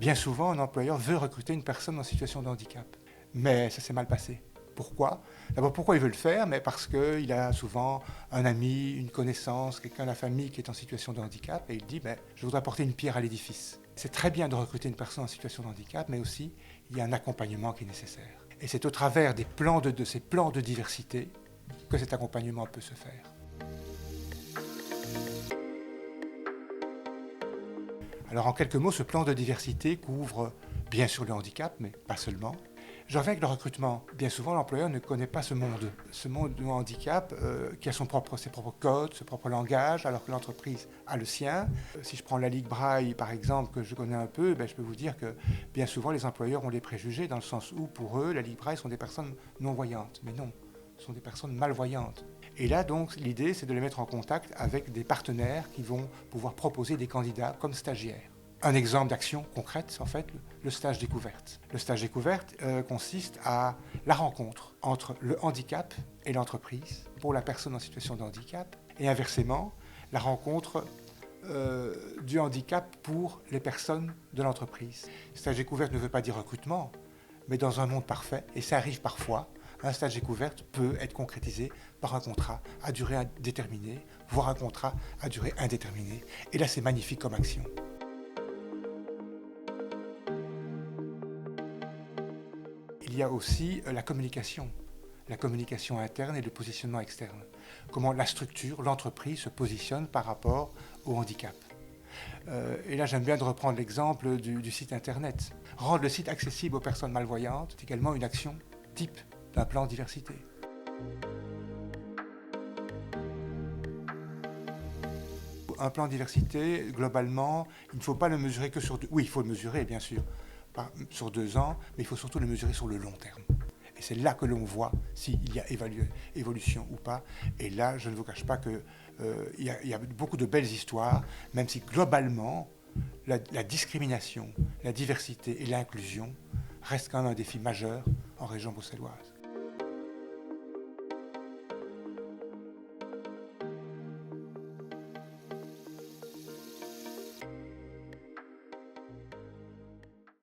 Bien souvent, un employeur veut recruter une personne en situation de handicap. Mais ça s'est mal passé. Pourquoi? D'abord, pourquoi il veut le faire? Mais parce qu'il a souvent un ami, une connaissance, quelqu'un de la famille qui est en situation de handicap et il dit je voudrais apporter une pierre à l'édifice. C'est très bien de recruter une personne en situation de handicap, mais aussi il y a un accompagnement qui est nécessaire. Et c'est au travers de ces plans de diversité que cet accompagnement peut se faire. Alors en quelques mots, ce plan de diversité couvre bien sûr le handicap, mais pas seulement. Je reviens avec le recrutement. Bien souvent, l'employeur ne connaît pas ce monde du handicap qui a ses propres codes, ses propres langages, alors que l'entreprise a le sien. Si je prends la Ligue Braille, par exemple, que je connais un peu, je peux vous dire que bien souvent, les employeurs ont des préjugés dans le sens où, pour eux, la Ligue Braille sont des personnes non-voyantes. Mais non, ce sont des personnes malvoyantes. Et là, donc, l'idée, c'est de les mettre en contact avec des partenaires qui vont pouvoir proposer des candidats comme stagiaires. Un exemple d'action concrète, en fait, le stage découverte. Le stage découverte consiste à la rencontre entre le handicap et l'entreprise pour la personne en situation de handicap, et inversement, la rencontre du handicap pour les personnes de l'entreprise. Stage découverte ne veut pas dire recrutement, mais dans un monde parfait, et ça arrive parfois, un stage découverte peut être concrétisé par un contrat à durée déterminée, voire un contrat à durée indéterminée. Et là, c'est magnifique comme action. Il y a aussi la communication interne et le positionnement externe. Comment la structure, l'entreprise se positionne par rapport au handicap. Et là, j'aime bien de reprendre l'exemple du site internet. Rendre le site accessible aux personnes malvoyantes est également une action type d'un plan diversité. Un plan diversité, globalement, il ne faut pas le mesurer que sur... Oui, il faut le mesurer, bien sûr, sur 2 ans, mais il faut surtout le mesurer sur le long terme. Et c'est là que l'on voit s'il y a évolution ou pas. Et là, je ne vous cache pas qu'il y a beaucoup de belles histoires, même si globalement, la discrimination, la diversité et l'inclusion restent quand même un défi majeur en région bruxelloise.